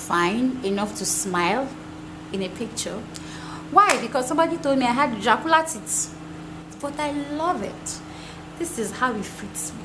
fine enough to smile in a picture. Why? Because somebody told me I had Dracula teeth, but I love it. This is how it fits me.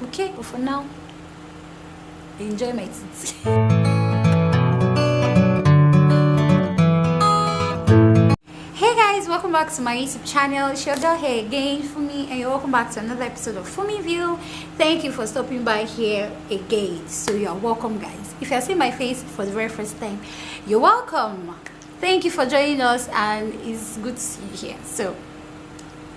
Okay, but for now, enjoy my teeth. Hey guys, welcome back to my YouTube channel. It's your girl here again, Funmi, and you're welcome back to another episode of Funmi Ville. Thank you for stopping by here again. So you're welcome, guys. If you're seeing my face for the very first time, you're welcome. Thank you for joining us, and it's good to see you here. So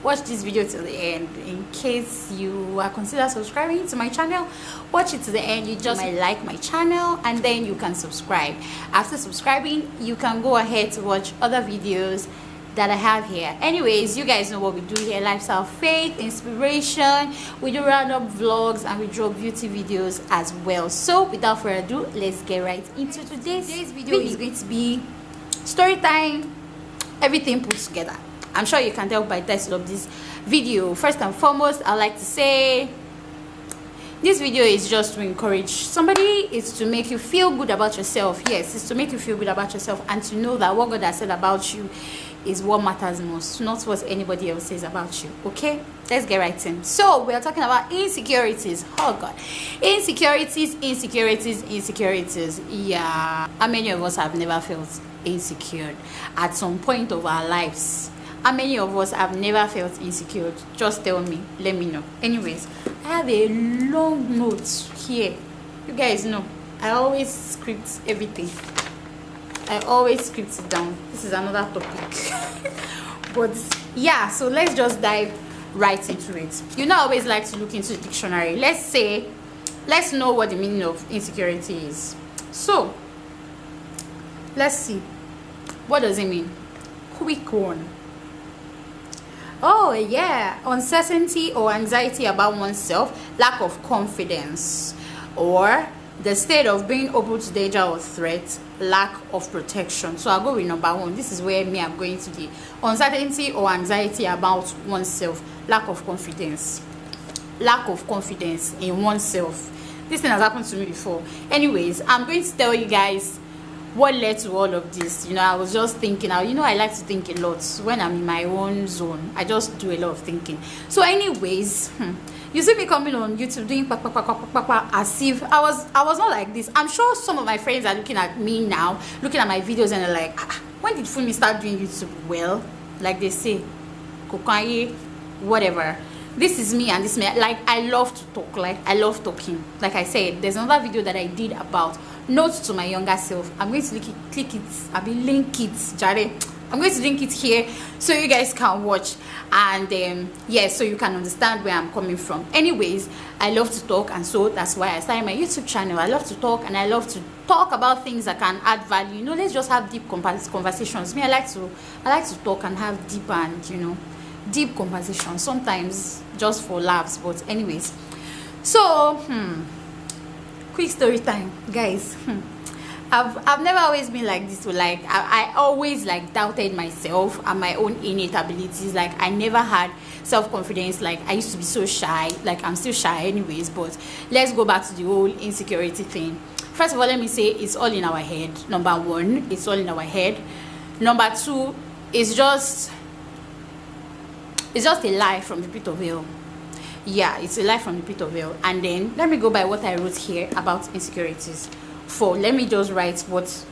watch this video till the end. In case you are consider subscribing to my channel, watch it to the end. You just might like my channel and then you can subscribe. After subscribing, you can go ahead to watch other videos that I have here. Anyways, you guys know what we do here: lifestyle, faith, inspiration. We do random vlogs and we draw beauty videos as well. So without further ado, let's get right into today's video. Is going to be story time, everything put together. I'm sure you can tell by the title of this video. First and foremost, I like to say this video is just to encourage somebody. It's to make you feel good about yourself. Yes, it's to make you feel good about yourself and to know that what God has said about you is what matters most, not what anybody else says about you. Okay, let's get right in. So we are talking about insecurities. Oh God, insecurities. Yeah, how many of us have never felt insecure at some point of our lives? How many of us have never felt insecure? Just tell me, let me know. Anyways, I have a long note here. You guys know I always script everything. I always script it down. This is another topic. But yeah, so let's just dive right into it. You know, I always like to look into the dictionary. Let's know what the meaning of insecurity is. So let's see, what does it mean? Quick one. Oh yeah, uncertainty or anxiety about oneself, lack of confidence, or the state of being open to danger or threat, lack of protection. So I'll go with number one. This is where I'm going to the uncertainty or anxiety about oneself, lack of confidence in oneself. This thing has happened to me before. Anyways, I'm going to tell you guys what led to all of this. You know, I was just thinking. I like to think a lot when I'm in my own zone. I just do a lot of thinking. So anyways, you see me coming on YouTube doing as if I was not like this. I'm sure some of my friends are looking at me now, looking at my videos, and they're like, when did Funmi start doing YouTube? Well, like they say, kokaye, whatever. This is me, and this me. Like, I love to talk. Like, I love talking. Like I said, there's another video that I did about notes to my younger self. I'm going to click it. Link it, Jare. I'm going to link it here so you guys can watch, and yeah, so you can understand where I'm coming from. Anyways, I love to talk, and so that's why I started my YouTube channel. I love to talk, and I love to talk about things that can add value. You know, let's just have deep conversations. Me, I like to talk and have deep and deep conversations, sometimes just for laughs. But anyways, so quick story time, guys. I've never always been like this. So like I always like doubted myself and my own innate abilities. Like I never had self-confidence. Like I used to be so shy. Like I'm still shy anyways. But let's go back to the whole insecurity thing. First of all, let me say it's all in our head. Number one, it's all in our head. Number two, it's just a lie from the pit of hell. Yeah, it's a lie from the pit of hell. And then let me go by what I wrote here about insecurities. Let me just write what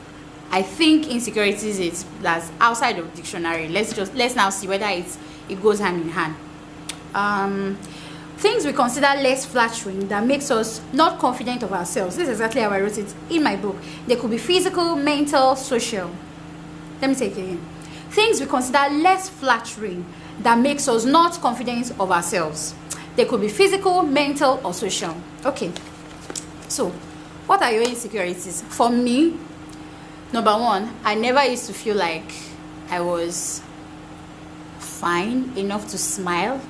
I think insecurities is. That's outside of dictionary. Let's now see whether it goes hand in hand. Things we consider less flattering that makes us not confident of ourselves. This is exactly how I wrote it in my book. They could be physical, mental, social. Let me say it again. Things we consider less flattering that makes us not confident of ourselves. They could be physical, mental, or social. Okay, so what are your insecurities? For me, number one, I never used to feel like I was fine enough to smile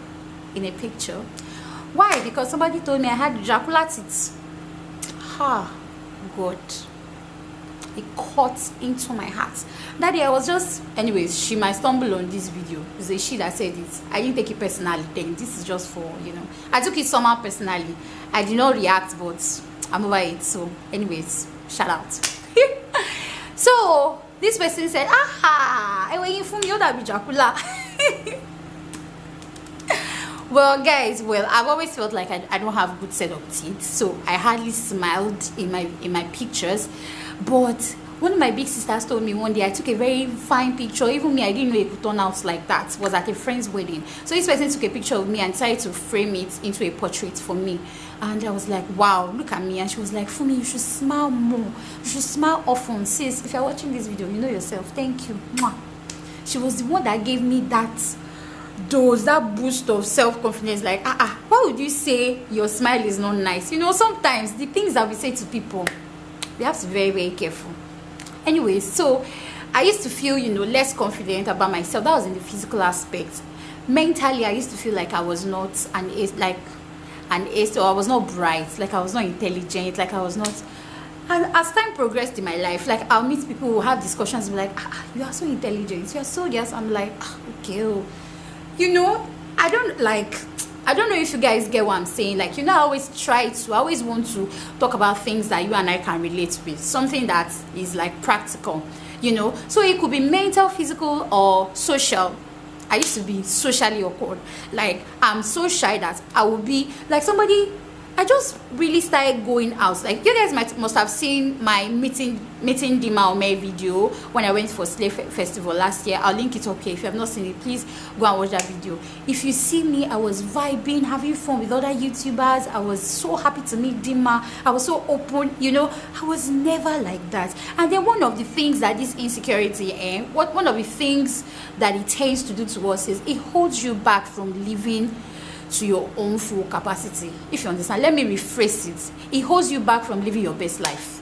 in a picture. Why? Because somebody told me I had Dracula teeth. God, it cut into my heart. That day I was just, anyways, she might stumble on this video. It's a she that said it. I didn't take it personally then. This is just for, I took it somehow personally. I did not react, but I'm over it. So anyways, shout out. So this person said, aha, I went in from you that be Dracula. Well, guys, well, I've always felt like I don't have a good set of teeth, so I hardly smiled in my pictures. But one of my big sisters told me one day I took a very fine picture. Even me, I didn't know it could turn out like that. It was at a friend's wedding. So this person took a picture of me and decided to frame it into a portrait for me. And I was like, wow, look at me. And she was like, Funmi, you should smile more. You should smile often. Sis, if you're watching this video, you know yourself. Thank you. Mwah. She was the one that gave me that boost of self-confidence. Like, why would you say your smile is not nice? You know, sometimes the things that we say to people, we have to be very, very careful. Anyway, so I used to feel, you know, less confident about myself. That was in the physical aspect. Mentally, I used to feel like I was not an ace, or I was not bright, like I was not intelligent, like I was not. And as time progressed in my life, like I'll meet people who have discussions, be like, you are so intelligent, you are so, yes. I'm like, okay, oh. You know, I don't know if you guys get what I'm saying. Like, you know, I always want to talk about things that you and I can relate with, something that is like practical, you know. So it could be mental, physical, or social. I used to be socially awkward. Like, I'm so shy that I would be like somebody. I just really started going out. Like, you guys must have seen my meeting Dima Ome video when I went for Slave Festival last year. I'll link it up here. If you have not seen it, please go and watch that video. If you see me, I was vibing, having fun with other YouTubers. I was so happy to meet Dima. I was so open, you know. I was never like that. And then one of the things that this insecurity, one of the things that it tends to do to us is it holds you back from living to your own full capacity. If you understand, let me rephrase it. It holds you back from living your best life.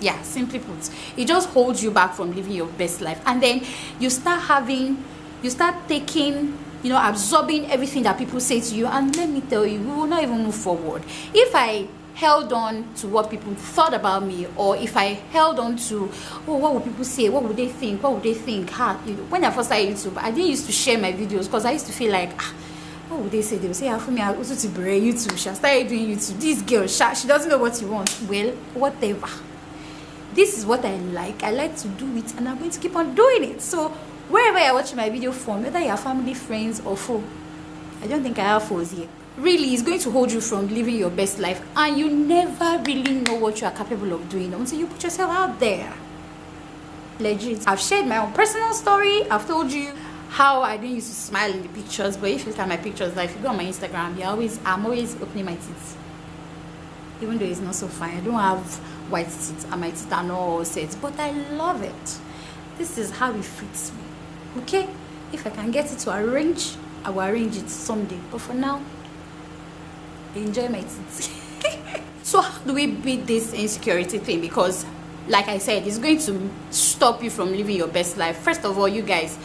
Yeah, simply put, it just holds you back from living your best life. And then you start taking, you know, absorbing everything that people say to you. And let me tell you, we will not even move forward. If I held on to what people thought about me, or if I held on to, oh, what would people say, what would they think, what would they think, you know, when I first started YouTube, I didn't used to share my videos because I used to feel like, what would they say? They would say, Funmi, I also to bring YouTube. She started doing YouTube. This girl, she doesn't know what you want. Well, whatever. This is what I like. I like to do it, and I'm going to keep on doing it. So wherever you're watching my video from, whether you're family, friends, or foe, I don't think I have foes here. Really, it's going to hold you from living your best life, and you never really know what you are capable of doing until you put yourself out there. Legit. I've shared my own personal story. I've told you how I didn't used to smile in the pictures, but if you look at my pictures, like if you go on my Instagram, I'm always opening my teeth, even though it's not so fine. I don't have white teeth and my teeth are not all set, but I love it. This is how it fits me. Okay, if I can get it to arrange, I will arrange it someday, but for now, I enjoy my teeth. So how do we beat this insecurity thing? Because like I said, it's going to stop you from living your best life. First of all, you guys,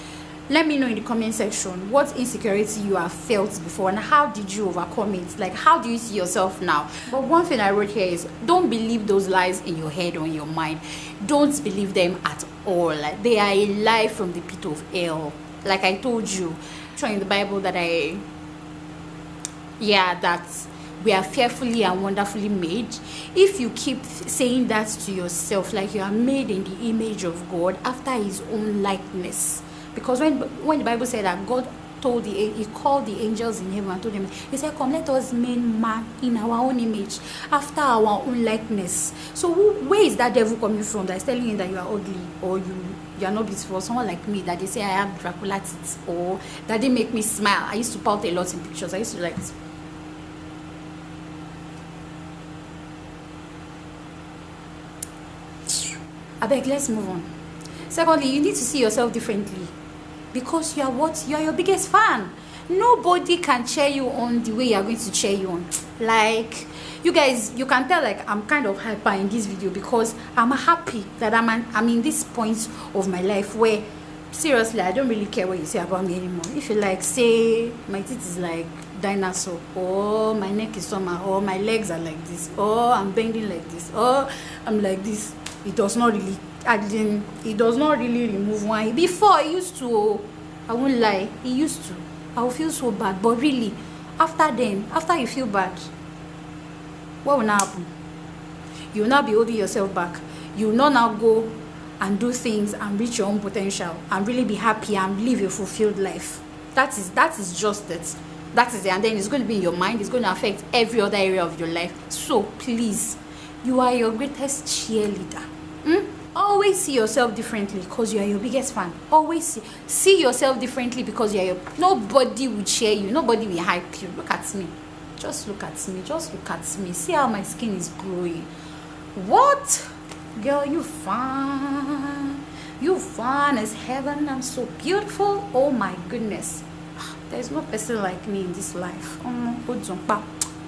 let me know in the comment section what insecurity you have felt before and how did you overcome it. Like, how do you see yourself now? But one thing I wrote here is, don't believe those lies in your head or in your mind. Don't believe them at all. Like, they are a lie from the pit of hell. Like I told you in the Bible that that we are fearfully and wonderfully made. If you keep saying that to yourself, like you are made in the image of God after his own likeness. Because when the Bible said that God he called the angels in heaven and told them, he said, come, let us make man in our own image, after our own likeness. So where is that devil coming from that is telling you that you are ugly, or you are not beautiful? Someone like me that they say I have Dracula teeth, or that they make me smile. I used to pout a lot in pictures. I used to like this. I beg, let's move on. Secondly, you need to see yourself differently. Because you are your biggest fan. Nobody can cheer you on the way you are going to cheer you on. Like, you guys, you can tell like I'm kind of hyper in this video because I'm happy that I'm in this point of my life where seriously I don't really care what you say about me anymore. If you like say my teeth is like dinosaur, or my neck is somehow, or my legs are like this, or I'm bending like this, or I'm like this, it does not really remove one. Before it used to, I won't lie, it used to, I will feel so bad. But really, after you feel bad, what will now happen? You will not be holding yourself back. You will not now go and do things and reach your own potential and really be happy and live a fulfilled life. That is just it. That is it. And then it's going to be in your mind. It's going to affect every other area of your life. So please, you are your greatest cheerleader. Always see yourself differently because you are your biggest fan. Always see yourself differently because you are your... Nobody will cheer you. Nobody will hype you. Look at me. Just look at me. Just look at me. See how my skin is glowing. What? Girl, you fine. You fine as heaven. I'm so beautiful. Oh my goodness. There's no person like me in this life.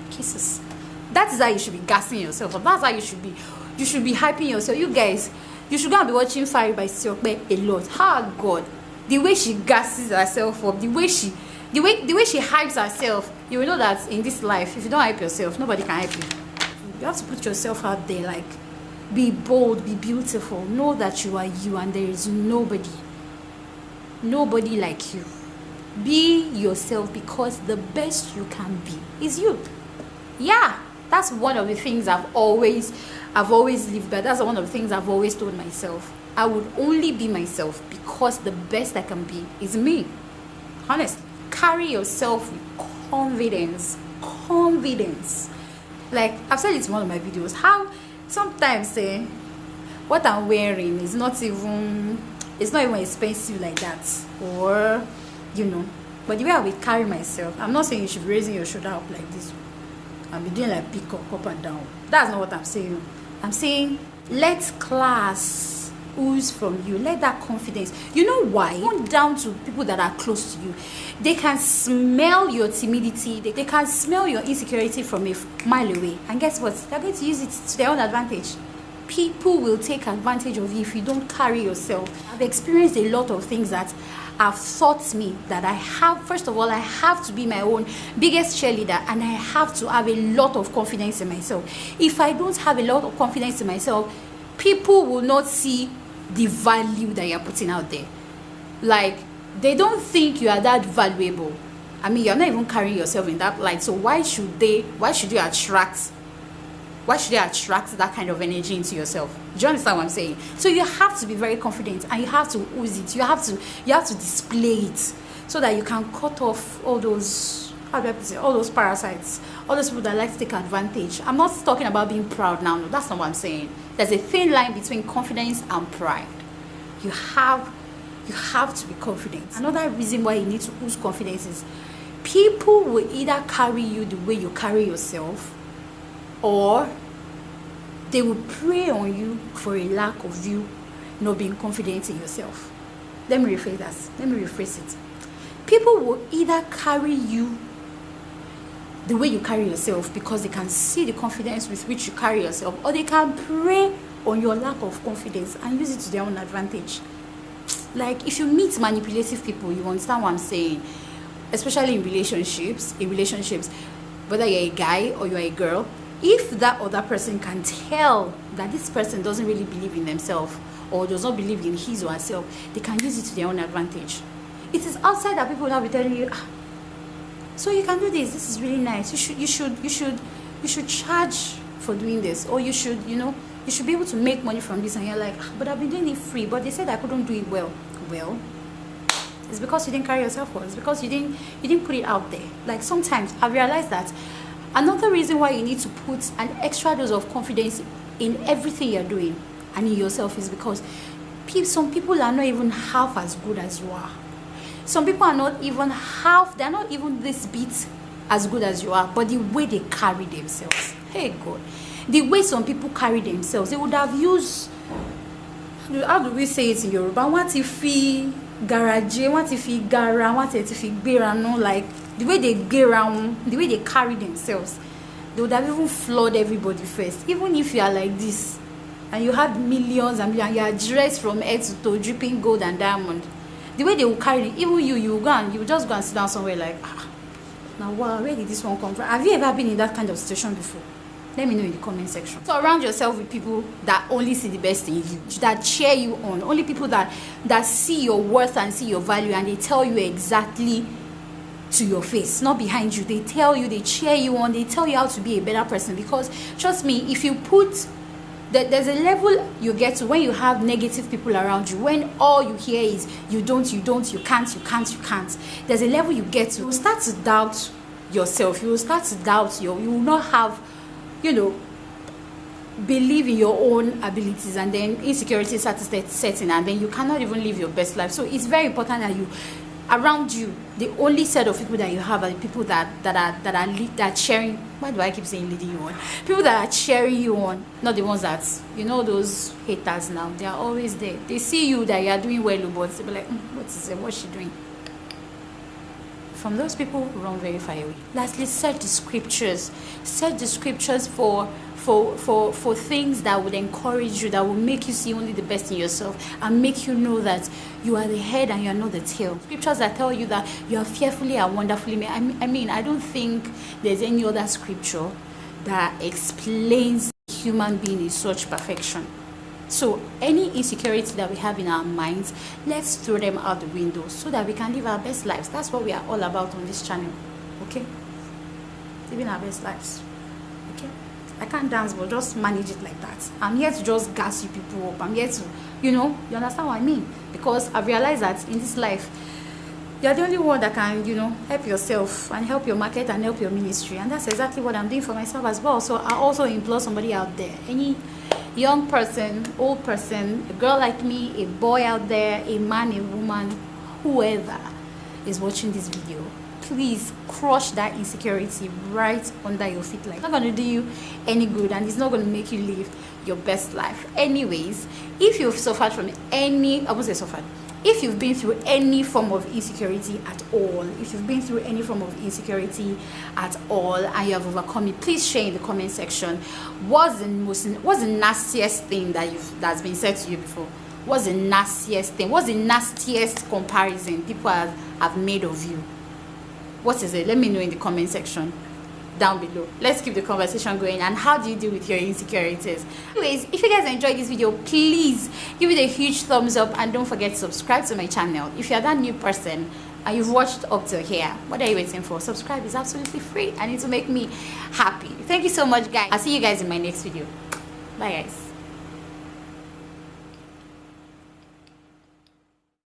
Kisses. That is how you should be gassing yourself up. That's how you should be. You should be hyping yourself. You guys, you should go and be watching Fire by Siokbe a lot. How God, the way she gasses herself up, the way she hypes herself, you will know that in this life, if you don't hype yourself, nobody can hype you. You have to put yourself out there, like, be bold, be beautiful. Know that you are you and there is nobody like you. Be yourself because the best you can be is you. Yeah, that's one of the things I've always lived by. That's one of the things I've always told myself. I would only be myself because the best I can be is me. Honestly, carry yourself with confidence. Like I've said it in one of my videos, how sometimes what I'm wearing is not even expensive like that, or but the way I will carry myself, I'm not saying you should be raising your shoulder up like this and be doing like peacock up and down. That's not what I'm saying. I'm saying let class ooze from you. Let that confidence. You know why? Even down to people that are close to you, they can smell your timidity. They can smell your insecurity from a mile away. And guess what? They're going to use it to their own advantage. People will take advantage of you if you don't carry yourself. I've experienced a lot of things that have taught me that first of all, I have to be my own biggest cheerleader, and I have to have a lot of confidence in myself. If I don't have a lot of confidence in myself, people will not see the value that you're putting out there. Like, they don't think you are that valuable. I mean, you're not even carrying yourself in that light. So why should you attract that kind of energy into yourself? Do you understand what I'm saying? So you have to be very confident and you have to ooze it. You have to display it so that you can cut off all those, all those parasites, all those people that like to take advantage. I'm not talking about being proud now. No, that's not what I'm saying. There's a thin line between confidence and pride. You have to be confident. Another reason why you need to ooze confidence is people will either carry you the way you carry yourself, or they will prey on you for a lack of you not being confident in yourself. Let me rephrase it. People will either carry you the way you carry yourself because they can see the confidence with which you carry yourself, or they can prey on your lack of confidence and use it to their own advantage. Like, if you meet manipulative people, you understand what I'm saying, especially in relationships, whether you're a guy or you're a girl. If that other person can tell that this person doesn't really believe in themselves or does not believe in his or herself, they can use it to their own advantage. It is outside that people will now be telling you, so you can do this. This is really nice. You should charge for doing this, or you should be able to make money from this. And you're like, but I've been doing it free. But they said I couldn't do it well. Well, it's because you didn't carry yourself well. It's because you didn't put it out there. Like, sometimes I realized that another reason why you need to put an extra dose of confidence in everything you're doing and in yourself is because some people are not even half as good as you are. Some people are not even they're not even this bit as good as you are, but the way they carry themselves, hey God, the way some people carry themselves, they would have used, how do we say it in Yoruba? What if he garage, what if he gara, what if he bear, no, like, the way they get around, the way they carry themselves, they would have even floored everybody first. Even if you are like this and you had millions and you are dressed from head to toe, dripping gold and diamond, the way they will carry it, even you just go and sit down somewhere like, now wow, where did this one come from? Have you ever been in that kind of situation before? Let me know in the comment section. Surround yourself with people that only see the best in you, that cheer you on, only people that see your worth and see your value, and they tell you exactly to your face, not behind you. They tell you, they cheer you on, they tell you how to be a better person. Because trust me, if you put there's a level you get to when you have negative people around you, when all you hear is you don't, you can't. There's a level you get to, you will start to doubt yourself. You will start to doubt you will not have, believe in your own abilities, and then insecurity starts setting, and then you cannot even live your best life. So it's very important that you, around you, the only set of people that you have are the people that sharing. Why do I keep saying leading you on? People that are cheering you on, not the ones that, those haters now. They are always there. They see you that you are doing well, but they'll be like, what's she doing? From those people, run very far away. Lastly, search the scriptures. Search the scriptures for things that would encourage you, that will make you see only the best in yourself, and make you know that you are the head and you are not the tail. Scriptures that tell you that you are fearfully and wonderfully made. I don't think there's any other scripture that explains human being in such perfection. So any insecurity that we have in our minds, let's throw them out the window so that we can live our best lives. That's what we are all about on this channel. Okay? Living our best lives. Okay? I can't dance, but just manage it like that. I'm here to just gas you people up. I'm here to, you understand what I mean? Because I've realized that in this life, you're the only one that can, help yourself and help your market and help your ministry. And that's exactly what I'm doing for myself as well. So I also implore somebody out there, any young person, old person, a girl like me, a boy out there, a man, a woman, whoever is watching this video, please crush that insecurity right under your feet. Like, it's not going to do you any good, and it's not going to make you live your best life. Anyways, if you've suffered from any, I won't say suffered, if you've been through any form of insecurity at all, and you have overcome it, please share in the comment section what's the nastiest thing that's been said to you before. What's the nastiest thing? What's the nastiest comparison people have made of you? What is it? Let me know in the comment section down below. Let's keep the conversation going. And how do you deal with your insecurities? Anyways, if you guys enjoyed this video, please give it a huge thumbs up, and don't forget to subscribe to my channel. If you're that new person and you've watched up to here, what are you waiting for? Subscribe is absolutely free and it will make me happy. Thank you so much, guys. I'll see you guys in my next video. Bye, guys.